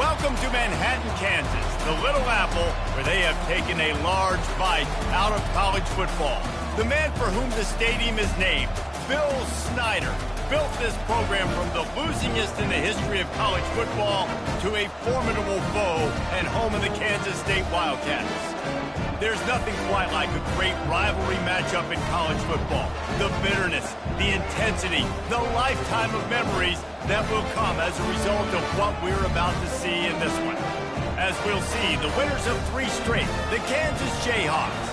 Welcome to Manhattan, Kansas, the Little Apple, where they have taken a large bite out of college football. The man for whom the stadium is named, Bill Snyder, built this program from the losingest in the history of college football to a formidable foe and home of the Kansas State Wildcats. There's nothing quite like a great rivalry matchup in college football. The bitterness, the intensity, the lifetime of memories that will come as a result of what we're about to see in this one. As we'll see, the winners of 3 straight, the Kansas Jayhawks,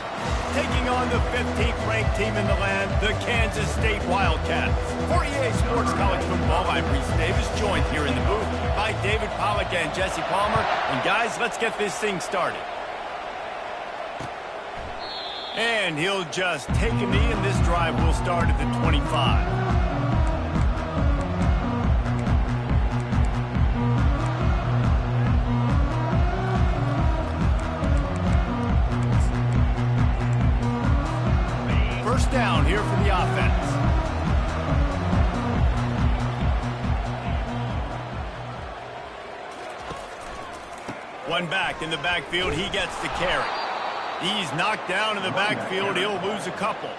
taking on the 15th ranked team in the land, the Kansas State Wildcats. For EA Sports College Football, I'm Reese Davis, joined here in the booth by David Pollack and Jesse Palmer. And guys, let's get this thing started. And he'll just take a knee, and this drive will start at the 25. First down here for the offense. One back in the backfield, he gets the carry. He's knocked down in the backfield. He'll lose a couple.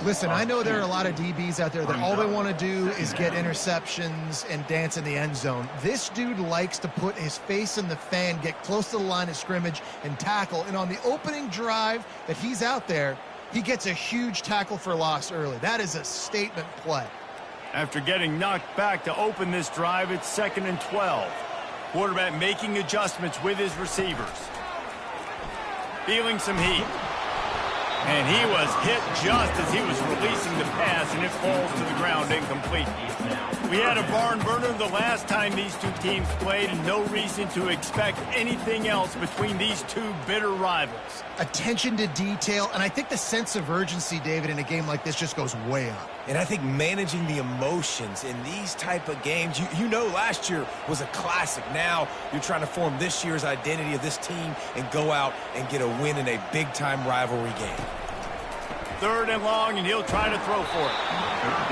Listen, I know there are a lot of DBs out there that all they want to do is get interceptions and dance in the end zone. This dude likes to put his face in the fan, get close to the line of scrimmage, and tackle. And on the opening drive that he's out there, he gets a huge tackle for loss early. That is a statement play. After getting knocked back to open this drive, it's 2nd and 12. Quarterback making adjustments with his receivers. Feeling some heat. And he was hit just as he was releasing the pass, and it falls to the ground incomplete. We had a barn burner the last time these two teams played, and no reason to expect anything else between these two bitter rivals. Attention to detail, and I think the sense of urgency, David, in a game like this just goes way up. And I think managing the emotions in these type of games, you know last year was a classic. Now you're trying to form this year's identity of this team and go out and get a win in a big-time rivalry game. 3rd and long, and he'll try to throw for it.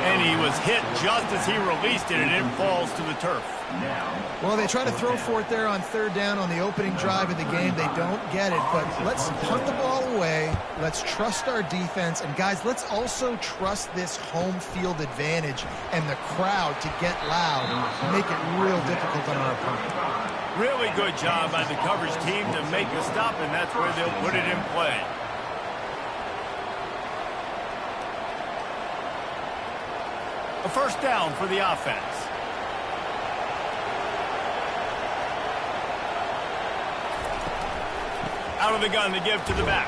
And he was hit just as he released it, and it falls to the turf. Well, they try to throw for it there on 3rd down on the opening drive of the game. They don't get it, but let's punt the ball away. Let's trust our defense. And, guys, let's also trust this home field advantage and the crowd to get loud and make it real difficult on our opponent. Really good job by the coverage team to make a stop, and that's where they'll put it in play. A first down for the offense. Out of the gun to give to the back.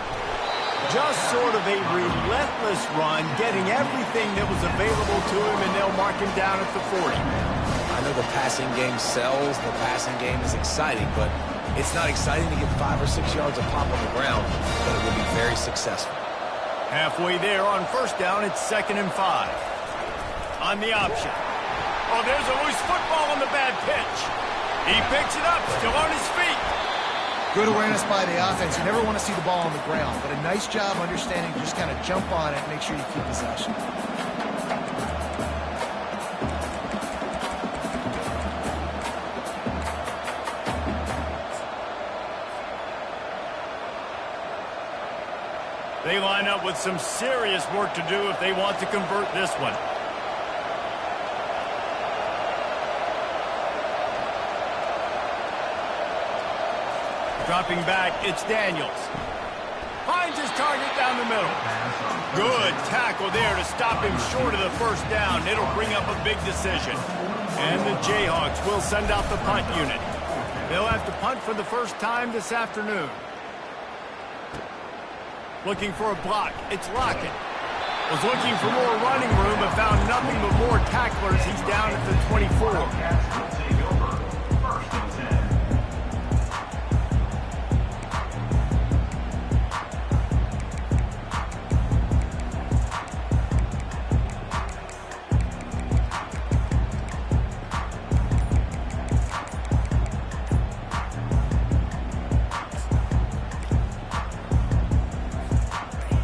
Just sort of a relentless run, getting everything that was available to him, and they'll mark him down at the 40. I know the passing game sells, the passing game is exciting, but it's not exciting to get 5 or 6 yards of pop on the ground, but it will be very successful. Halfway there on first down, it's 2nd and 5. On the option. Oh, there's a loose football on the bad pitch. He picks it up, still on his feet. Good awareness by the offense. You never want to see the ball on the ground, but a nice job understanding to just kind of jump on it and make sure you keep possession. They line up with some serious work to do if they want to convert this one. Dropping back, it's Daniels. Finds his target down the middle. Good tackle there to stop him short of the first down. It'll bring up a big decision. And the Jayhawks will send out the punt unit. They'll have to punt for the first time this afternoon. Looking for a block. It's Lockett. Was looking for more running room, but found nothing but more tacklers. He's down at the 24.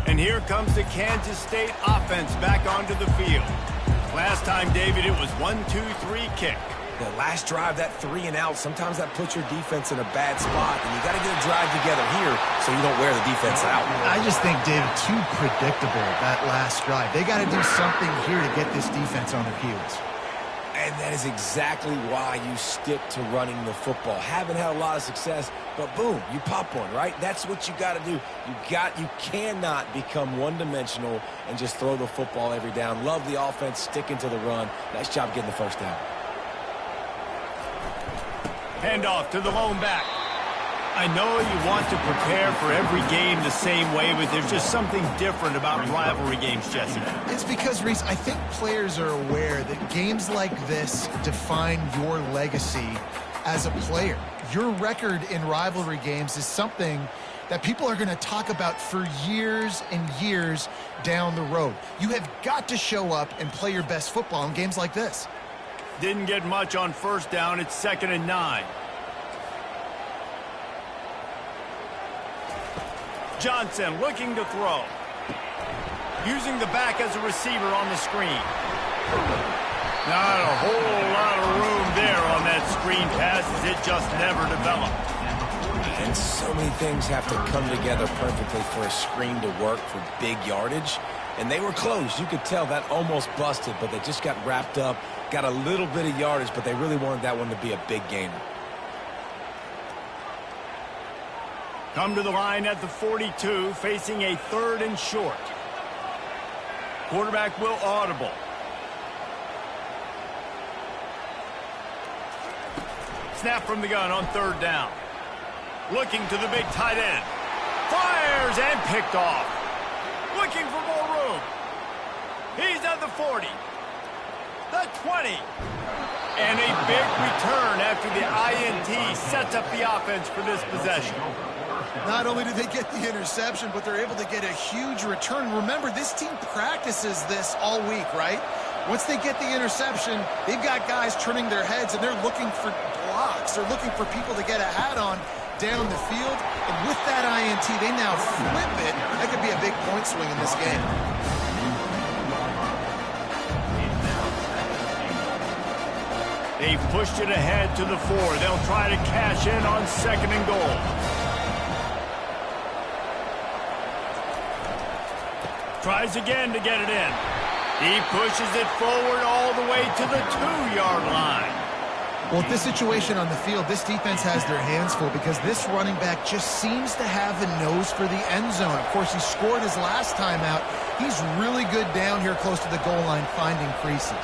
And here comes the Kansas State offense back onto the field. Last time, David, it was 1-2-3 kick. The last drive, that 3 and out, sometimes that puts your defense in a bad spot, and you got to get a drive together here so you don't wear the defense out. I just think, David, too predictable, that last drive. They got to do something here to get this defense on their heels. And that is exactly why you stick to running the football. Haven't had a lot of success, but boom, you pop one, right? That's what you got to do. You cannot become one-dimensional and just throw the football every down. Love the offense, sticking to the run. Nice job getting the first down. Handoff to the lone back. I know you want to prepare for every game the same way, but there's just something different about rivalry games, Jesse. It's because, Reese, I think players are aware that games like this define your legacy as a player. Your record in rivalry games is something that people are going to talk about for years and years down the road. You have got to show up and play your best football in games like this. Didn't get much on first down. It's 2nd and 9. Johnson looking to throw. Using the back as a receiver on the screen. Not a whole lot of room there on that screen pass as it just never developed. And so many things have to come together perfectly for a screen to work for big yardage. And they were close. You could tell that almost busted, but they just got wrapped up, got a little bit of yardage, but they really wanted that one to be a big gainer. Come to the line at the 42, facing a 3rd and short. Quarterback will audible. Snap from the gun on 3rd down. Looking to the big tight end. Fires and picked off. Looking for more room. He's at the 40. The 20. And a big return after the INT sets up the offense for this possession. Not only do they get the interception, but they're able to get a huge return. Remember, this team practices this all week, right? Once they get the interception, they've got guys turning their heads, and they're looking for blocks. They're looking for people to get a hat on down the field. And with that INT, they now flip it. That could be a big point swing in this game. They've pushed it ahead to the 4. They'll try to cash in on 2nd and goal. Tries again to get it in. He pushes it forward all the way to the 2-yard line. Well, with this situation on the field, this defense has their hands full because this running back just seems to have a nose for the end zone. Of course, he scored his last time out. He's really good down here close to the goal line, finding creases.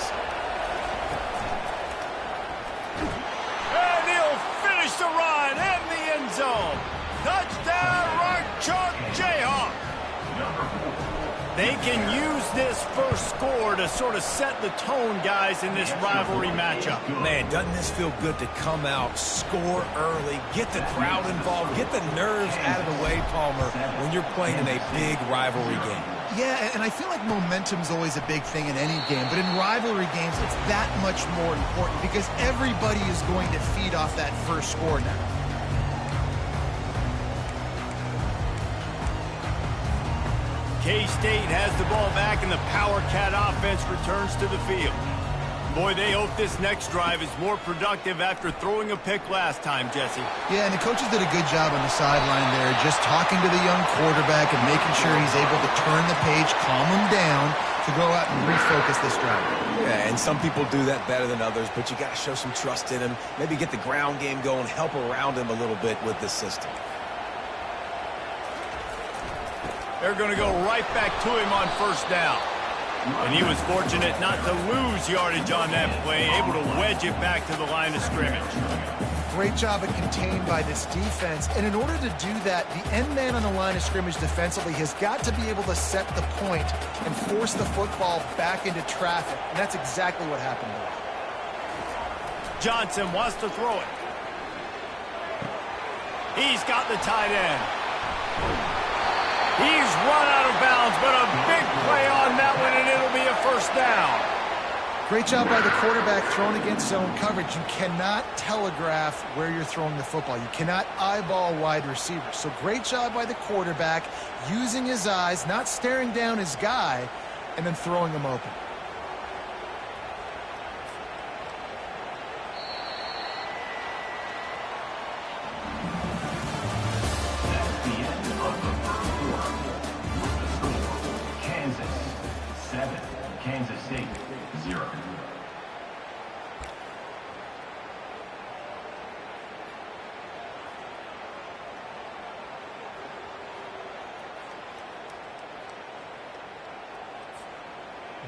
And he'll finish the run in the end zone. Touchdown, Rock Chalk Jayhawk. They can use this first score to sort of set the tone, guys, in this rivalry matchup. Man, doesn't this feel good to come out, score early, get the crowd involved, get the nerves out of the way, Palmer, when you're playing in a big rivalry game. Yeah, and I feel like momentum's always a big thing in any game, but in rivalry games, it's that much more important because everybody is going to feed off that first score now. K-State has the ball back, and the Power Cat offense returns to the field. Boy, they hope this next drive is more productive after throwing a pick last time, Jesse. Yeah, and the coaches did a good job on the sideline there, just talking to the young quarterback and making sure he's able to turn the page, calm him down, to go out and refocus this drive. Yeah, and some people do that better than others, but you got to show some trust in him, maybe get the ground game going, help around him a little bit with this system. They're going to go right back to him on first down. And he was fortunate not to lose yardage on that play, able to wedge it back to the line of scrimmage. Great job at contained by this defense. And in order to do that, the end man on the line of scrimmage defensively has got to be able to set the point and force the football back into traffic. And that's exactly what happened there. Johnson wants to throw it. He's got the tight end. He's run out of bounds, but a big play on that one, and it'll be a first down. Great job by the quarterback throwing against zone coverage. You cannot telegraph where you're throwing the football. You cannot eyeball wide receivers. So great job by the quarterback using his eyes, not staring down his guy, and then throwing him open.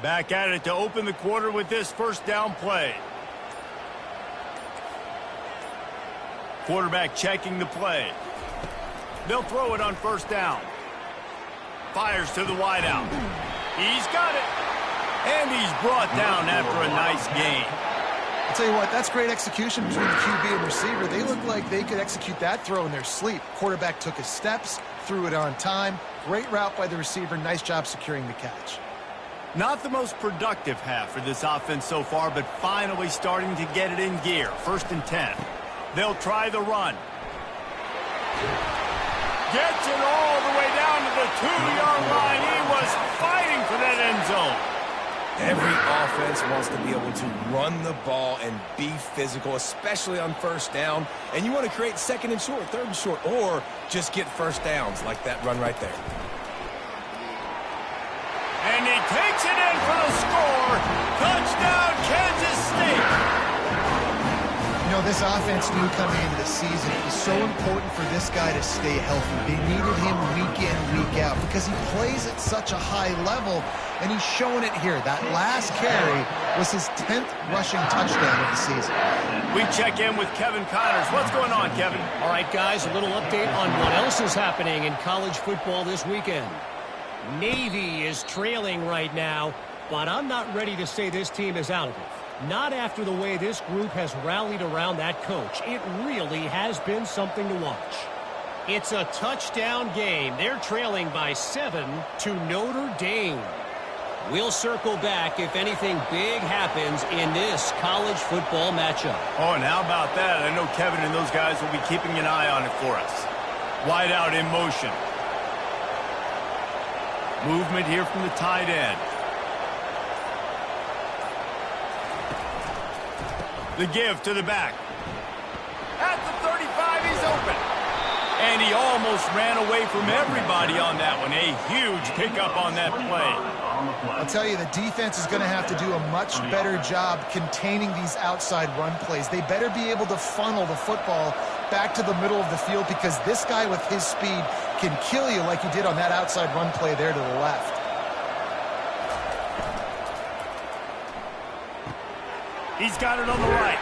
Back at it to open the quarter with this first down play. Quarterback checking the play. They'll throw it on first down. Fires to the wideout. He's got it. And he's brought down after a nice gain. I'll tell you what, that's great execution between the QB and receiver. They look like they could execute that throw in their sleep. Quarterback took his steps, threw it on time. Great route by the receiver. Nice job securing the catch. Not the most productive half for this offense so far, but finally starting to get it in gear. 1st and 10. They'll try the run. Gets it all the way down to the 2-yard line. He was fighting for that end zone. Every offense wants to be able to run the ball and be physical, especially on first down. And you want to create 2nd and short, 3rd and short, or just get first downs like that run right there. And he takes it in for the score. Touchdown, Kansas State. You know, this offense knew coming into the season it was so important for this guy to stay healthy. They needed him week in, week out because he plays at such a high level, and he's showing it here. That last carry was his 10th rushing touchdown of the season. We check in with Kevin Connors. What's going on, Kevin? All right, guys, a little update on what else is happening in college football this weekend. Navy is trailing right now, but I'm not ready to say this team is out of it. Not after the way this group has rallied around that coach. It really has been something to watch. It's a touchdown game. They're trailing by 7 to Notre Dame. We'll circle back if anything big happens in this college football matchup. Oh, and how about that? I know Kevin and those guys will be keeping an eye on it for us. Wide out in motion. Movement here from the tight end. The give to the back. At the 35, he's open. And he almost ran away from everybody on that one. A huge pickup on that play. I'll tell you, the defense is going to have to do a much better job containing these outside run plays. They better be able to funnel the football back to the middle of the field because this guy with his speed can kill you like he did on that outside run play there to the left. He's got it on the right.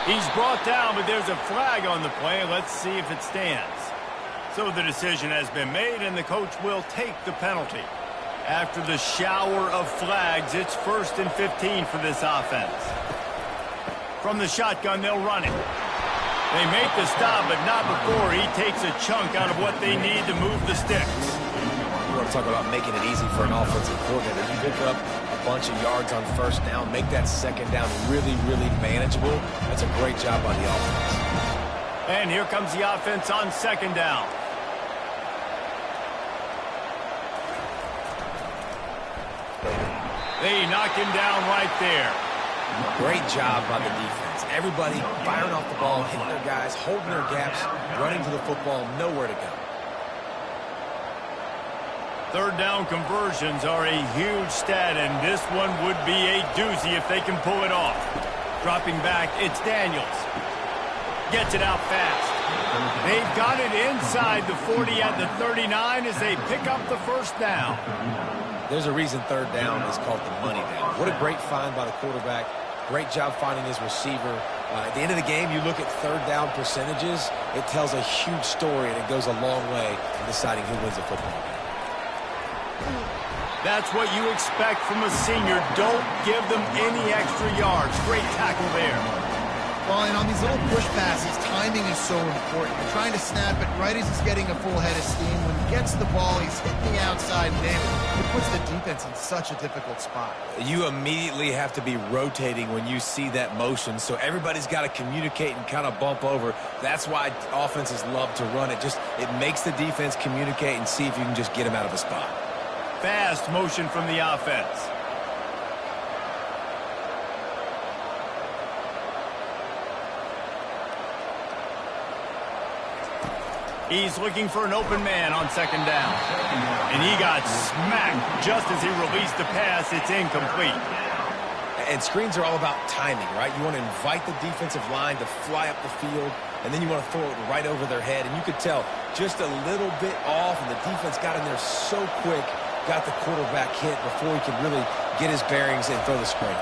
He's brought down, but there's a flag on the play. Let's see if it stands. So the decision has been made, and the coach will take the penalty. After the shower of flags, it's 1st and 15 for this offense. From the shotgun, they'll run it. They make the stop, but not before he takes a chunk out of what they need to move the sticks. You want to talk about making it easy for an offensive coordinator. You pick up a bunch of yards on first down, make that second down really, really manageable. That's a great job by the offense. And here comes the offense on 2nd down. They knock him down right there. Great job by the defense. Everybody firing off the ball, hitting their guys, holding their gaps, running to the football, nowhere to go. 3rd down conversions are a huge stat, and this one would be a doozy if they can pull it off. Dropping back, it's Daniels. Gets it out fast. They've got it inside the 40 at the 39 as they pick up the 1st down. There's a reason 3rd down is called the money down. What a great find by the quarterback. Great job finding his receiver. At the end of the game, you look at 3rd down percentages. It tells a huge story, and it goes a long way in deciding who wins a football game. That's what you expect from a senior. Don't give them any extra yards. Great tackle there. Well, and on these little push passes, timing is so important. You're trying to snap it right as he's getting a full head of steam. When he gets the ball, he's hitting the outside, and it puts the defense in such a difficult spot. You immediately have to be rotating when you see that motion, so everybody's got to communicate and kind of bump over. That's why offenses love to run it. It makes the defense communicate and see if you can just get him out of a spot. Fast motion from the offense. He's looking for an open man on 2nd down. And he got smacked just as he released the pass. It's incomplete. And screens are all about timing, right? You want to invite the defensive line to fly up the field, and then you want to throw it right over their head. And you could tell just a little bit off, and the defense got in there so quick, got the quarterback hit before he could really get his bearings and throw the screen.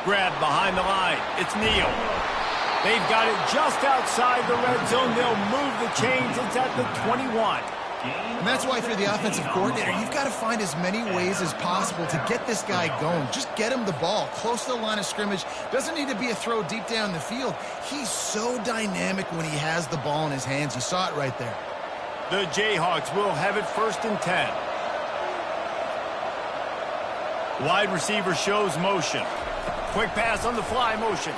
Grab behind the line. It's Neal. They've got it just outside the red zone. They'll move the chains. It's at the 21. And that's why if you're the offensive coordinator, you've got to find as many ways as possible to get this guy going. Just get him the ball close to the line of scrimmage. Doesn't need to be a throw deep down the field. He's so dynamic when he has the ball in his hands. You saw it right there. The Jayhawks will have it 1st and 10. Wide receiver shows motion. Quick pass on the fly motion.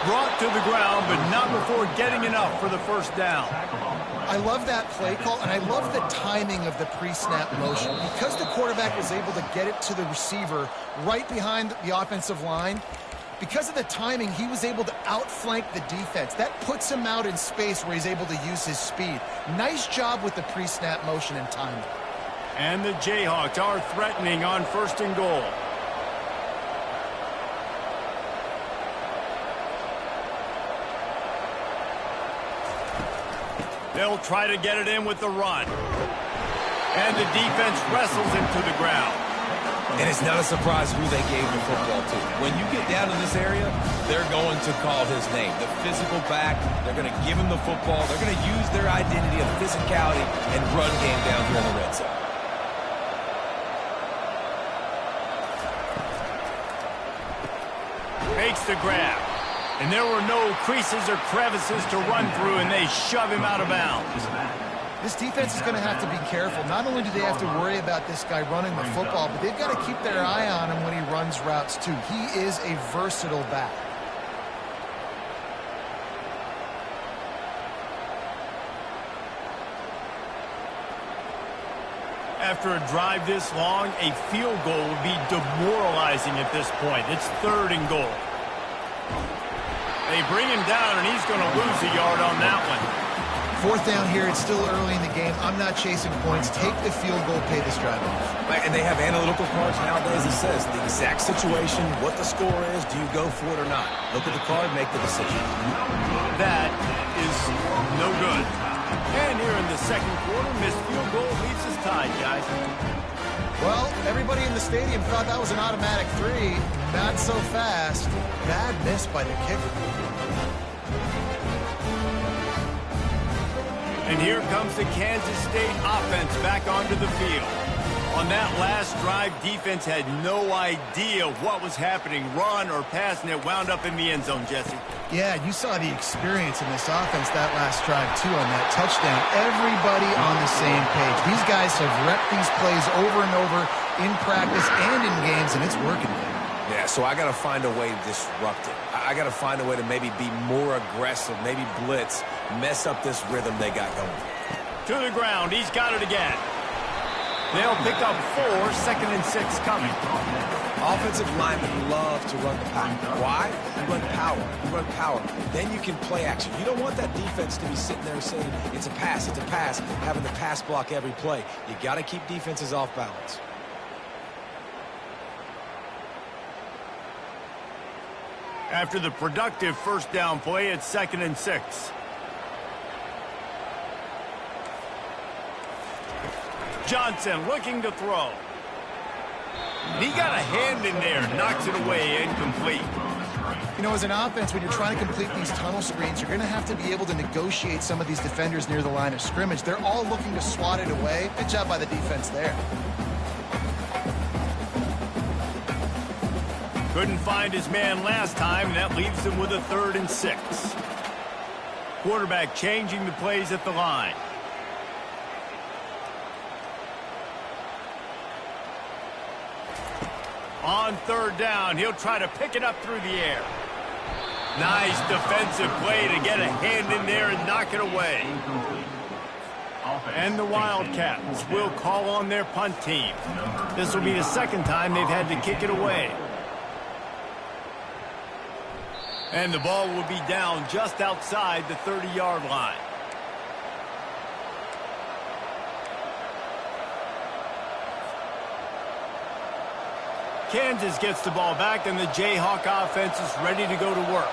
Brought to the ground, but not before getting enough for the 1st down. I love that play call, and I love the timing of the pre-snap motion. Because the quarterback was able to get it to the receiver right behind the offensive line, because of the timing, he was able to outflank the defense. That puts him out in space where he's able to use his speed. Nice job with the pre-snap motion and timing. And the Jayhawks are threatening on 1st and goal. They'll try to get it in with the run. And the defense wrestles him to the ground. And it's not a surprise who they gave the football to. When you get down in this area, they're going to call his name. The physical back, they're going to give him the football. They're going to use their identity of physicality and run game down here in the red zone. Makes the grab. And there were no creases or crevices to run through, and they shove him out of bounds. This defense is going to have to be careful. Not only do they have to worry about this guy running the football, but they've got to keep their eye on him when he runs routes, too. He is a versatile back. After a drive this long, a field goal will be demoralizing at this point. It's 3rd and goal. They bring him down, and he's going to lose a yard on that one. 4th down here. It's still early in the game. I'm not chasing points. Take the field goal, pay this drive off. And they have analytical cards nowadays that says the exact situation, what the score is, do you go for it or not? Look at the card, make the decision. That is no good. And here in the 2nd quarter, missed field goal leaves us tied, guys. Well, everybody in the stadium thought that was an automatic 3. Not so fast. Bad miss by the kicker. And here comes the Kansas State offense back onto the field. On that last drive, defense had no idea what was happening, run or pass, and it wound up in the end zone, Jesse. Yeah, you saw the experience in this offense that last drive, too, on that touchdown. Everybody on the same page. These guys have repped these plays over and over in practice and in games, and it's working. Yeah, so I got to find a way to disrupt it. I got to find a way to maybe be more aggressive, maybe blitz, mess up this rhythm they got going. To the ground, he's got it again. They'll pick up 4, 2nd and 6 coming. Offensive linemen love to run the pack. Why? You run power. You run power. Then you can play action. You don't want that defense to be sitting there saying, it's a pass, having the pass block every play. You got to keep defenses off balance. After the productive 1st down play, it's 2nd and 6. Johnson looking to throw. He got a hand in there, knocks it away, incomplete. You know, as an offense, when you're trying to complete these tunnel screens, you're going to have to be able to negotiate some of these defenders near the line of scrimmage. They're all looking to swat it away. Good job by the defense there. Couldn't find his man last time, and that leaves him with a 3rd and 6. Quarterback changing the plays at the line. On 3rd down, he'll try to pick it up through the air. Nice defensive play to get a hand in there and knock it away. And the Wildcats will call on their punt team. This will be the 2nd time they've had to kick it away. And the ball will be down just outside the 30-yard line. Kansas gets the ball back, and the Jayhawk offense is ready to go to work.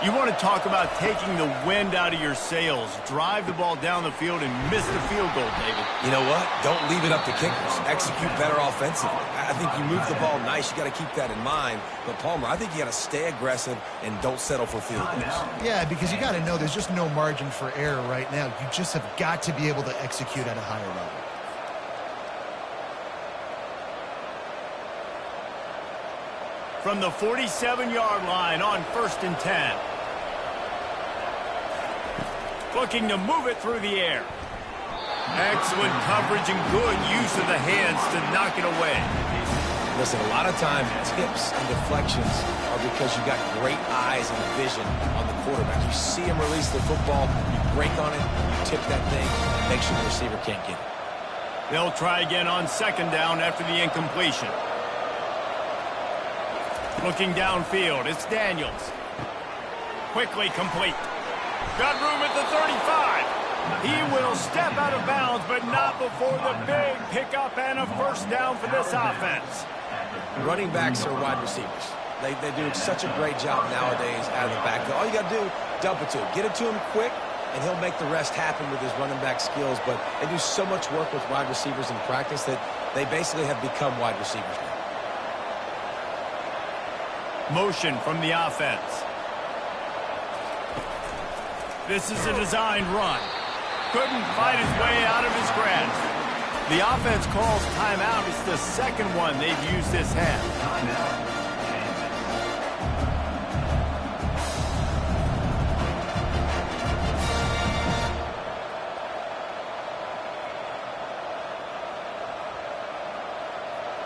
You want to talk about taking the wind out of your sails. Drive the ball down the field and miss the field goal, David. You know what? Don't leave it up to kickers. Execute better offensively. I think you move the ball nice. You got to keep that in mind. But, Palmer, I think you got to stay aggressive and don't settle for field goals. Yeah, because you got to know there's just no margin for error right now. You just have got to be able to execute at a higher level. From the 47-yard line on 1st and 10. Looking to move it through the air. Excellent coverage and good use of the hands to knock it away. Listen, a lot of times tips and deflections are because you got great eyes and vision on the quarterback. You see him release the football, you break on it, you tip that thing, make sure the receiver can't get it. They'll try again on 2nd down after the incompletion. Looking downfield, it's Daniels. Quickly complete. Got room at the 35. He will step out of bounds, but not before the big pickup and a 1st down for this offense. Running backs are wide receivers. They do such a great job nowadays out of the backfield. All you got to do, dump it to him. Get it to him quick, and he'll make the rest happen with his running back skills. But they do so much work with wide receivers in practice that they basically have become wide receivers now. Motion from the offense. This is a designed run. Couldn't fight his way out of his grasp. The offense calls timeout. It's the 2nd one they've used this half.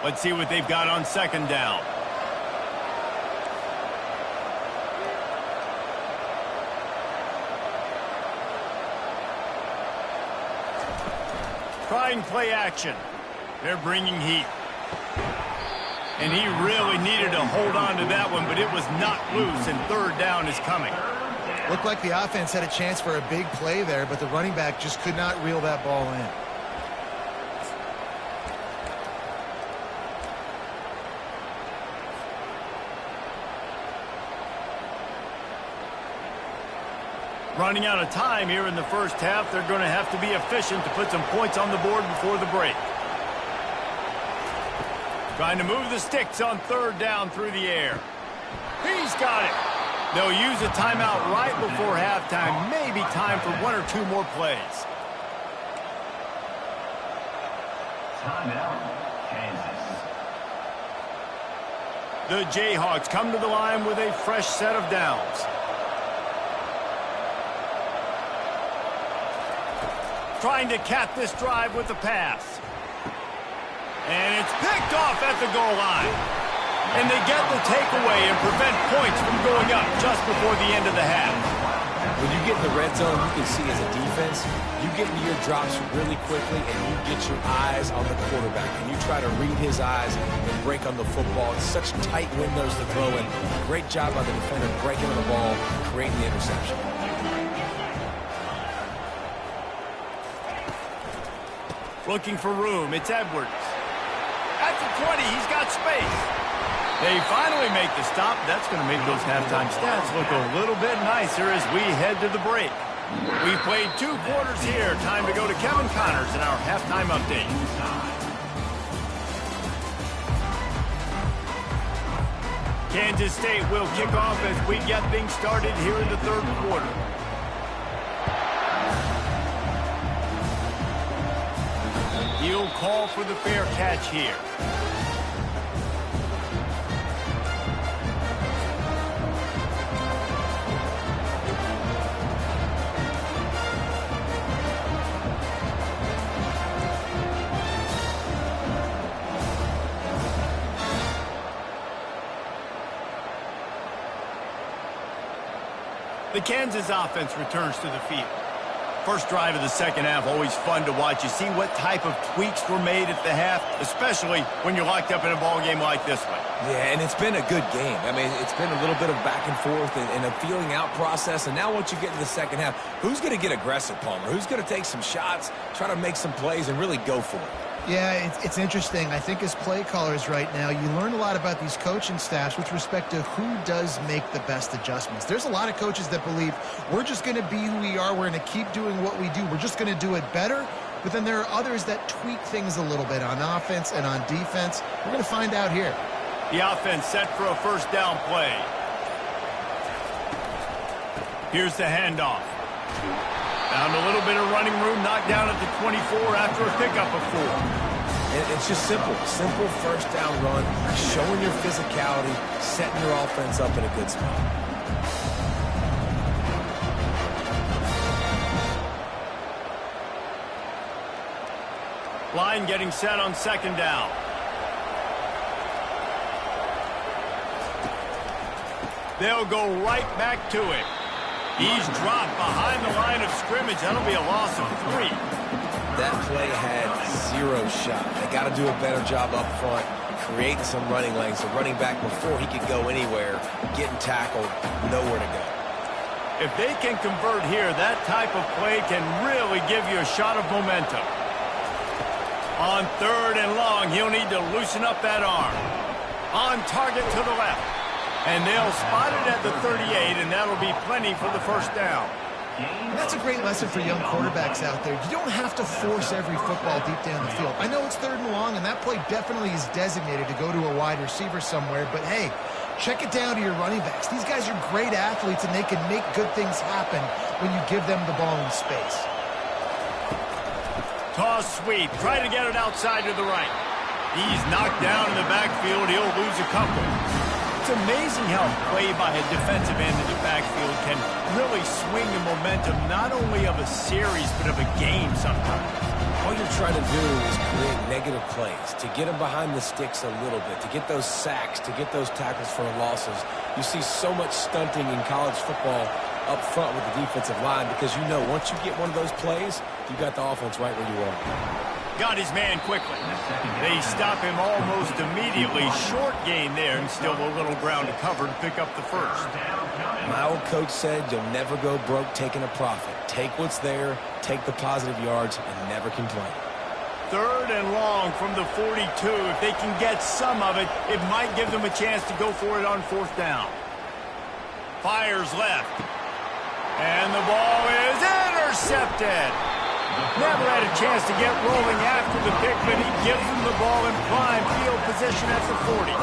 Let's see what they've got on 2nd down. Trying play action. They're bringing heat. And he really needed to hold on to that one, but it was not loose, and 3rd down is coming. Looked like the offense had a chance for a big play there, but the running back just could not reel that ball in. Running out of time here in the 1st half. They're going to have to be efficient to put some points on the board before the break. Trying to move the sticks on 3rd down through the air. He's got it. They'll use a timeout right before halftime. Maybe time for 1 or 2 more plays. Timeout, Kansas. The Jayhawks come to the line with a fresh set of downs. Trying to cap this drive with the pass. And it's picked off at the goal line. And they get the takeaway and prevent points from going up just before the end of the half. When you get in the red zone, you can see as a defense, you get into your drops really quickly and you get your eyes on the quarterback. And you try to read his eyes and break on the football. It's such tight windows to throw in. Great job by the defender breaking on the ball, creating the interception. Looking for room. It's Edwards. At the 20, he's got space. They finally make the stop. That's going to make those halftime stats look a little bit nicer as we head to the break. We've played 2 quarters here. Time to go to Kevin Connors in our halftime update. Kansas State will kick off as we get things started here in the 3rd quarter. He'll call for the fair catch here. The Kansas offense returns to the field. First drive of the 2nd half, always fun to watch. You see what type of tweaks were made at the half, especially when you're locked up in a ball game like this one. Yeah, and it's been a good game. I mean, it's been a little bit of back and forth and a feeling out process. And now once you get to the 2nd half, who's going to get aggressive, Palmer? Who's going to take some shots, try to make some plays, and really go for it? Yeah, it's interesting. I think as play callers right now, you learn a lot about these coaching staffs with respect to who does make the best adjustments. There's a lot of coaches that believe we're just going to be who we are. We're going to keep doing what we do. We're just going to do it better. But then there are others that tweak things a little bit on offense and on defense. We're going to find out here. The offense set for a first down play. Here's the handoff. Found a little bit of running room, knocked down at the 24 after a pickup of 4. It's just simple. Simple first down run, showing your physicality, setting your offense up in a good spot. Line getting set on second down. They'll go right back to it. He's dropped behind the line of scrimmage. That'll be a loss of 3. That play had 0 shot. They got to do a better job up front, creating some running lanes. The running back, before he could go anywhere, getting tackled, nowhere to go. If they can convert here, that type of play can really give you a shot of momentum. On third and long, he'll need to loosen up that arm. On target to the left. And they'll spot it at the 38, and that'll be plenty for the first down. And that's a great lesson for young quarterbacks out there. You don't have to force every football deep down the field. I know it's third and long, and that play definitely is designated to go to a wide receiver somewhere, but hey, check it down to your running backs. These guys are great athletes, and they can make good things happen when you give them the ball in space. Toss sweep. Try to get it outside to the right. He's knocked down in the backfield. He'll lose a couple. It's amazing how play by a defensive end in the backfield can really swing the momentum not only of a series but of a game sometimes. All you're trying to do is create negative plays, to get them behind the sticks a little bit, to get those sacks, to get those tackles for losses. You see so much stunting in college football up front with the defensive line because you know once you get one of those plays, you got the offense right where you want it. Got his man quickly. They stop him almost immediately. Short gain there, and still a little ground to cover to pick up the first. My old coach said you'll never go broke taking a profit. Take what's there, take the positive yards, and never complain. Third and long from the 42. If they can get some of it, it might give them a chance to go for it on fourth down. Fires left. And the ball is intercepted. Never had a chance to get rolling after the pick, but he gives them the ball in prime field position at the 40.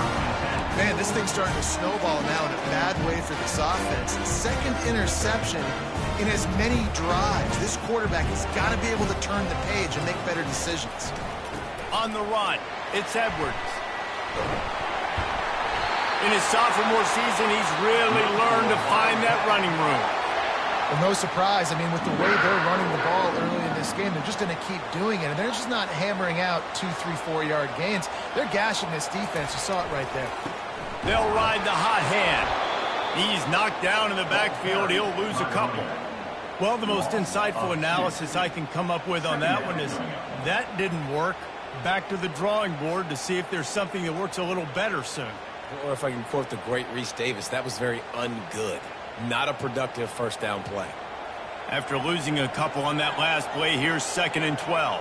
Man, this thing's starting to snowball now in a bad way for this offense. Second interception in as many drives. This quarterback has got to be able to turn the page and make better decisions. On the run, it's Edwards. In his sophomore season, he's really learned to find that running room. Well, no surprise. I mean, with the way they're running the ball early in this game, they're just going to keep doing it. And they're just not hammering out 2, 3, 4-yard gains. They're gashing this defense. You saw it right there. They'll ride the hot hand. He's knocked down in the backfield. He'll lose a couple. Well, the most insightful analysis I can come up with on that one is that didn't work. Back to the drawing board to see if there's something that works a little better soon. Or if I can quote the great Reese Davis, that was very ungood. Not a productive first down play. After losing a couple on that last play, here's 2nd and 12.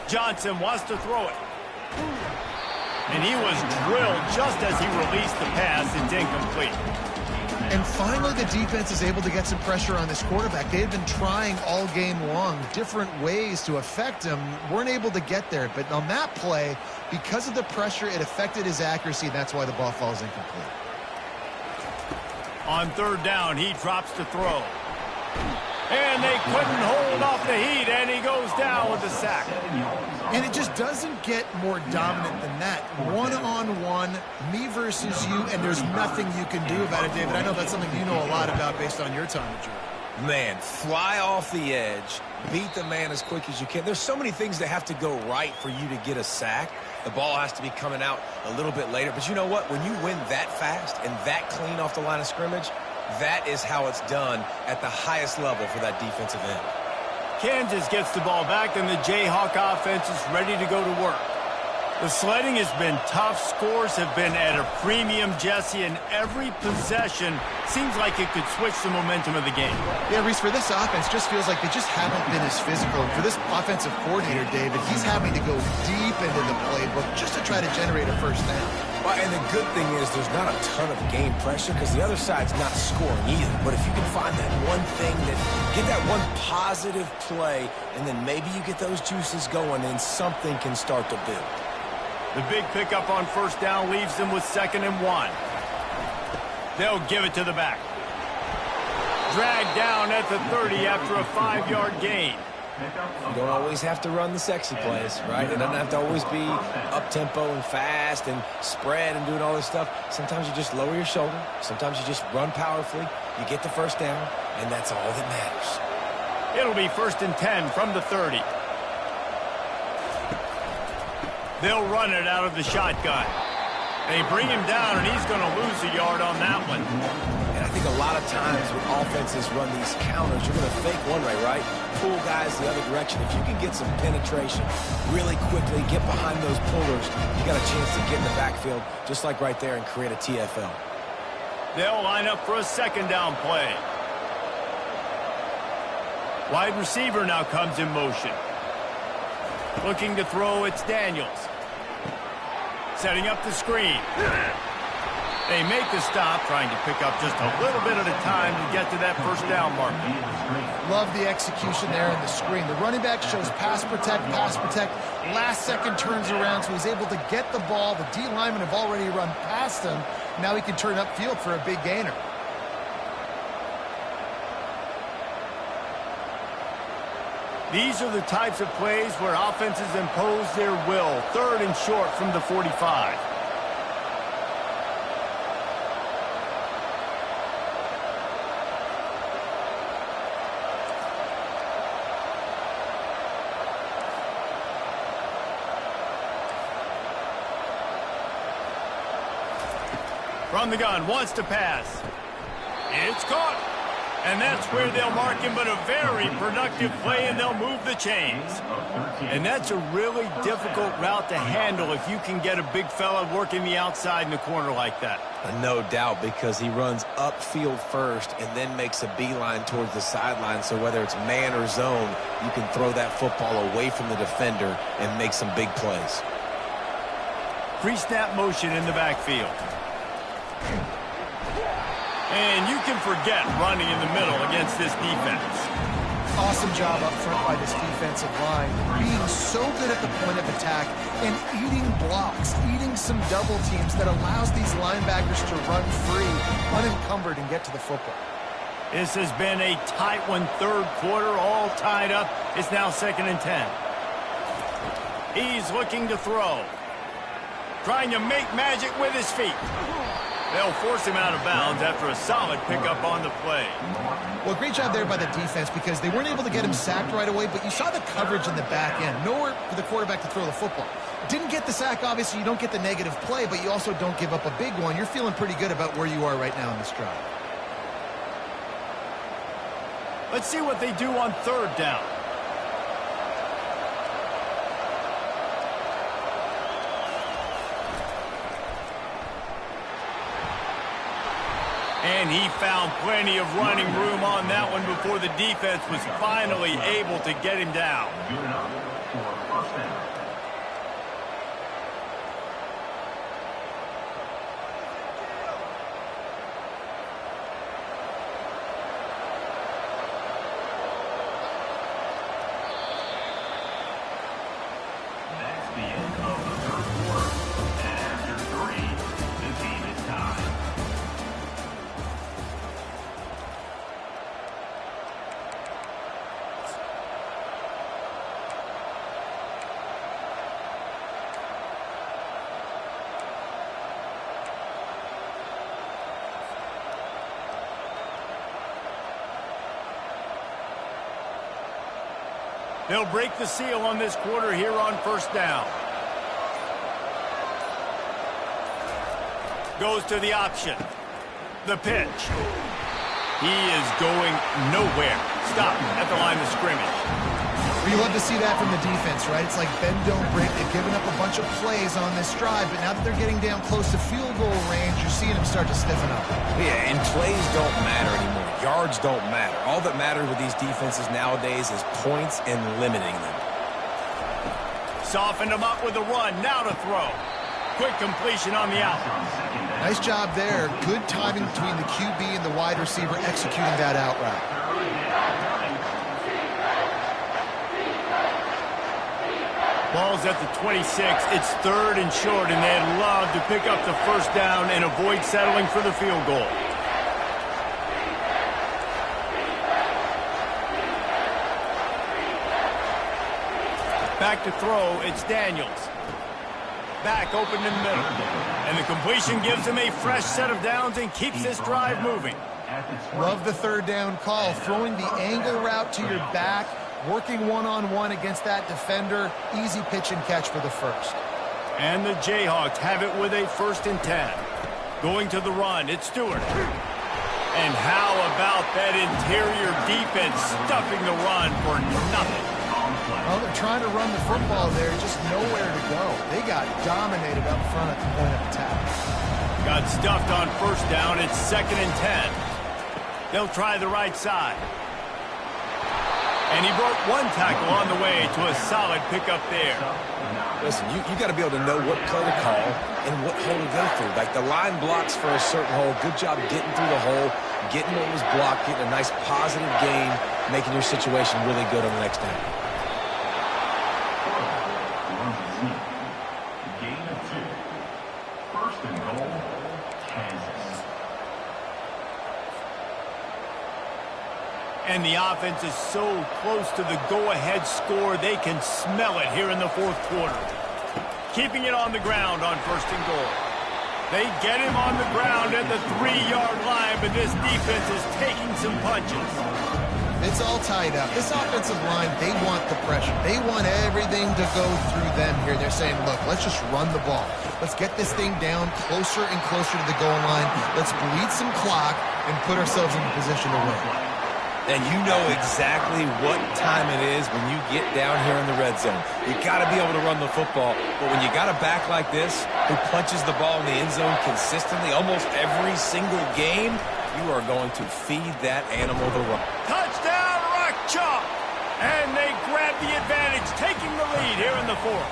Johnson wants to throw it. And he was drilled just as he released the pass. It's incomplete. And finally, the defense is able to get some pressure on this quarterback. They had been trying all game long different ways to affect him. Weren't able to get there. But on that play, because of the pressure, it affected his accuracy, and that's why the ball falls incomplete. On third down, he drops to throw. And they couldn't hold off the heat, and he goes down with a sack. And it just doesn't get more dominant than that. One-on-one, me versus you, and there's nothing you can do about it, David. I know that's something you know a lot about based on your time at Georgia. Man, fly off the edge, beat the man as quick as you can. There's so many things that have to go right for you to get a sack. The ball has to be coming out a little bit later. But you know what? When you win that fast and that clean off the line of scrimmage, that is how it's done at the highest level for that defensive end. Kansas gets the ball back, and the Jayhawk offense is ready to go to work. The sledding has been tough. Scores have been at a premium, Jesse, and every possession seems like it could switch the momentum of the game. Yeah, Reese, for this offense, just feels like they just haven't been as physical. And for this offensive coordinator, David, he's having to go deep into the playbook just to try to generate a first down. Well, and the good thing is there's not a ton of game pressure because the other side's not scoring either. But if you can find that one thing, get that one positive play, and then maybe you get those juices going, and something can start to build. The big pickup on first down leaves them with 2nd and 1. They'll give it to the back. Dragged down at the 30 after a 5-yard gain. You don't always have to run the sexy plays, right? It doesn't have to always be up-tempo and fast and spread and doing all this stuff. Sometimes you just lower your shoulder. Sometimes you just run powerfully. You get the first down, and that's all that matters. It'll be 1st and 10 from the 30. They'll run it out of the shotgun. They bring him down, and he's going to lose a yard on that one. And I think a lot of times when offenses run these counters, you're going to fake one way, right? Pull guys the other direction. If you can get some penetration really quickly, get behind those pullers, you got a chance to get in the backfield, just like right there, and create a TFL. They'll line up for a 2nd down play. Wide receiver now comes in motion. Looking to throw, it's Daniels. Setting up the screen. They make the stop, trying to pick up just a little bit at a time to get to that first down marker. Love the execution there in the screen. The running back shows pass protect, last second turns around, so he's able to get the ball. The D linemen have already run past him. Now he can turn upfield for a big gainer. These are the types of plays where offenses impose their will. 3rd and short from the 45. From the gun, wants to pass. It's caught. And that's where they'll mark him, but a very productive play, and they'll move the chains. And that's a really difficult route to handle if you can get a big fella working the outside in the corner like that. No doubt, because he runs upfield first and then makes a beeline towards the sideline. So whether it's man or zone, you can throw that football away from the defender and make some big plays. Pre-snap motion in the backfield. And you can forget running in the middle against this defense. Awesome job up front by this defensive line, being so good at the point of attack and eating blocks, eating some double teams that allows these linebackers to run free, unencumbered, and get to the football. This has been a tight one, 3rd quarter, all tied up. It's now 2nd and 10. He's looking to throw. Trying to make magic with his feet. They'll force him out of bounds after a solid pickup on the play. Well, great job there by the defense because they weren't able to get him sacked right away, but you saw the coverage in the back end. Nowhere for the quarterback to throw the football. Didn't get the sack, obviously. You don't get the negative play, but you also don't give up a big one. You're feeling pretty good about where you are right now in this drive. Let's see what they do on 3rd down. And he found plenty of running room on that one before the defense was finally able to get him down. Good enough for first down. That's the end of the 3rd quarter. And after 3, the game is tied. They'll break the seal on this quarter here on 1st down. Goes to the option. The pitch. He is going nowhere. Stop at the line of scrimmage. You love to see that from the defense, right? It's like bend, don't break. They've given up a bunch of plays on this drive, but now that they're getting down close to field goal range, you're seeing them start to stiffen up. Yeah, and plays don't matter anymore. Yards don't matter. All that matters with these defenses nowadays is points and limiting them. Softened him up with a run. Now to throw. Quick completion on the out. Nice job there. Good timing between the QB and the wide receiver executing that out route. Ball's at the 26. It's 3rd and short, and they'd love to pick up the first down and avoid settling for the field goal. Back to throw. It's Daniels. Back open in the middle. And the completion gives him a fresh set of downs and keeps this drive moving. Love the 3rd down call. Throwing the angle route to your back, working one-on-one against that defender. Easy pitch and catch for the first. And the Jayhawks have it with a 1st and 10. Going to the run, it's Stewart. And how about that interior defense stuffing the run for nothing? Well, they're trying to run the football there, just nowhere to go. They got dominated up front at the point of attack. Got stuffed on 1st down, it's 2nd and 10. They'll try the right side. And he broke one tackle on the way to a solid pickup there. Listen, you got to be able to know what play to call and what hole to go through. Like the line blocks for a certain hole. Good job getting through the hole, getting what was blocked, getting a nice positive gain, making your situation really good on the next down. Gain of 2. 1st and goal, Kansas. And the offense is so close to the go-ahead score, they can smell it here in the 4th quarter. Keeping it on the ground on 1st and goal. They get him on the ground at the 3-yard line, but this defense is taking some punches. It's all tied up. This offensive line, they want the pressure. They want everything to go through them here. They're saying, look, let's just run the ball. Let's get this thing down closer and closer to the goal line. Let's bleed some clock and put ourselves in a position to win. And you know exactly what time it is when you get down here in the red zone. You got to be able to run the football. But when you got a back like this who punches the ball in the end zone consistently almost every single game, you are going to feed that animal the run. Touchdown, Rock Chalk! And they grab the advantage, taking the lead here in the 4th.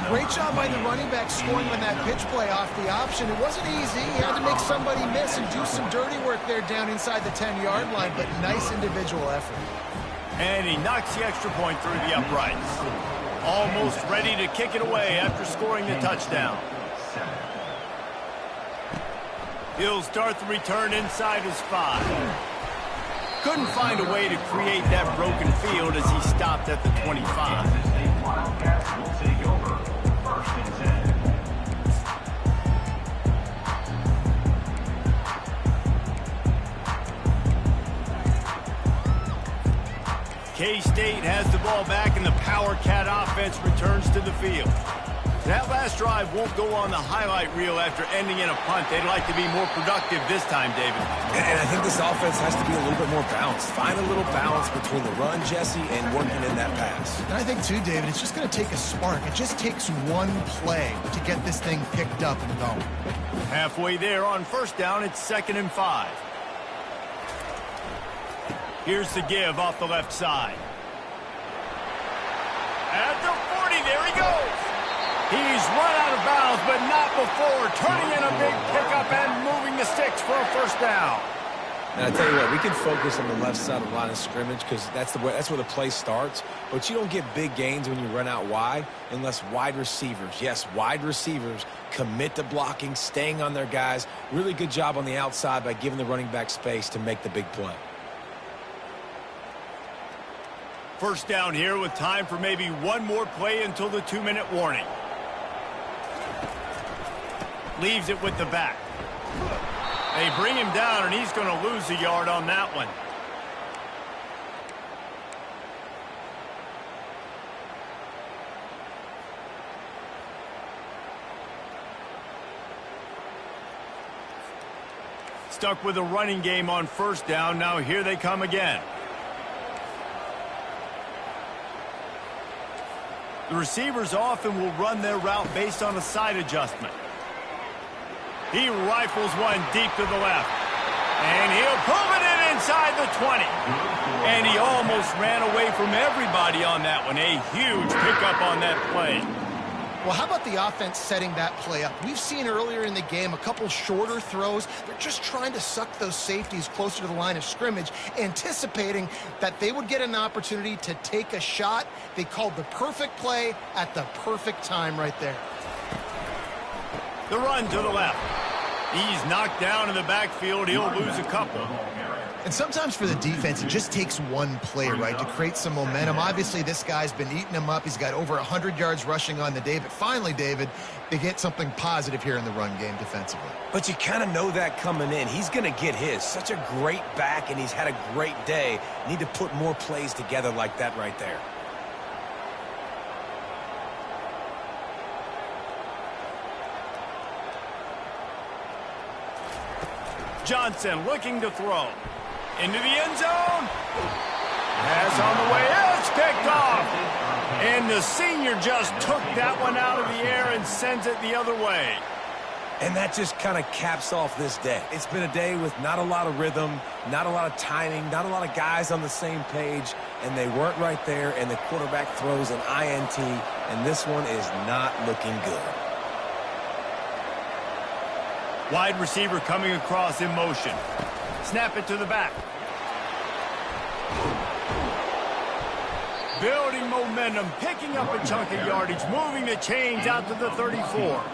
Great job by the running back scoring on that pitch play off the option. It wasn't easy. He had to make somebody miss and do some dirty work there down inside the 10-yard line, but nice individual effort. And he knocks the extra point through the uprights. Almost ready to kick it away after scoring the touchdown. He'll start the return inside his 5. Couldn't find a way to create that broken field as he stopped at the 25. Wildcats will take over 1st and 10. K-State has the ball back and the Power Cat offense returns to the field. That last drive won't go on the highlight reel after ending in a punt. They'd like to be more productive this time, David. And I think this offense has to be a little bit more balanced. Find a little balance between the run, Jesse, and working in that pass. And I think, too, David, it's just going to take a spark. It just takes one play to get this thing picked up and going. Halfway there on 1st down, it's 2nd and 5. Here's the give off the left side. At the 40, there he goes. He's run out of bounds, but not before turning in a big pickup and moving the sticks for a 1st down. And I tell you what, we can focus on the left side of the line of scrimmage because that's where the play starts. But you don't get big gains when you run out wide unless wide receivers, yes, wide receivers, commit to blocking, staying on their guys. Really good job on the outside by giving the running back space to make the big play. 1st down here with time for maybe one more play until the 2-minute warning. Leaves it with the back. They bring him down, and he's going to lose a yard on that one. stuck with a running game on first down. Now here they come again. The receivers often will run their route based on a side adjustment. He rifles one deep to the left. And he'll pull it in inside the 20. And he almost ran away from everybody on that one. A huge pickup on that play. Well, how about the offense setting that play up? We've seen earlier in the game a couple shorter throws. They're just trying to suck those safeties closer to the line of scrimmage, anticipating that they would get an opportunity to take a shot. They called the perfect play at the perfect time right there. The run to the left. He's knocked down in the backfield. He'll lose a couple. And sometimes for the defense, it just takes one play, right, to create some momentum. Obviously, this guy's been eating them up. He's got over 100 yards rushing on the day. But finally, David, they get something positive here in the run game defensively. But you kind of know that coming in. He's going to get his. Such a great back, and he's had a great day. Need to put more plays together like that right there. Johnson looking to throw. Into the end zone. Pass on the way. It's picked off. And the senior just took that one out of the air and sends it the other way. And that just kind of caps off this day. It's been a day with not a lot of rhythm, not a lot of timing, not a lot of guys on the same page, and they weren't right there, and the quarterback throws an INT, and this one is not looking good. Wide receiver coming across in motion. Snap it to the back. Building momentum, picking up a chunk of yardage, moving the chains out to the 34.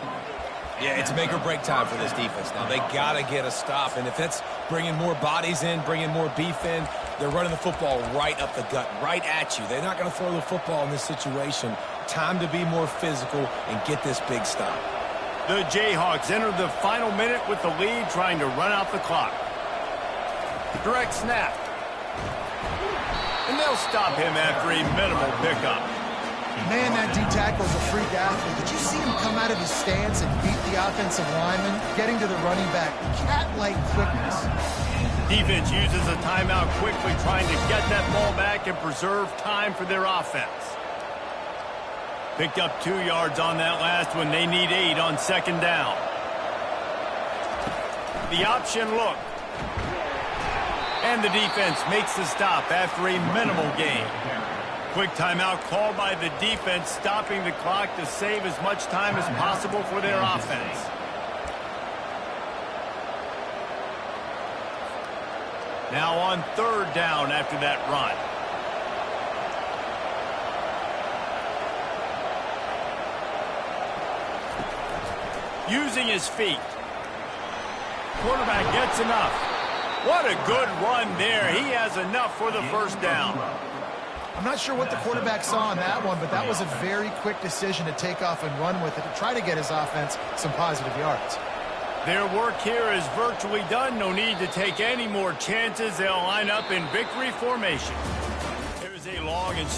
Yeah, it's make or break time for this defense now. They got to get a stop, and if it's bringing more bodies in, bringing more beef in, they're running the football right up the gut, right at you. They're not going to throw the football in this situation. Time to be more physical and get this big stop. The Jayhawks enter the final minute with the lead, trying to run out the clock. Direct snap. And they'll stop him after a minimal pickup. Man, that D-tackle's a freak athlete. Did you see him come out of his stance and beat the offensive lineman, getting to the running back? Cat-like quickness. Defense uses a timeout quickly, trying to get that ball back and preserve time for their offense. Picked up 2 yards on that last one. They need 8 on second down. The option look. And the defense makes the stop after a minimal gain. Quick timeout called by the defense, stopping the clock to save as much time as possible for their offense. Now on third down after that run. Using his feet. Quarterback gets enough. What a good run there. He has enough for the first down. I'm not sure what the quarterback saw on that one, but that was a very quick decision to take off and run with it to try to get his offense some positive yards. Their work here is virtually done. No need to take any more chances. They'll line up in victory formation. There's a long and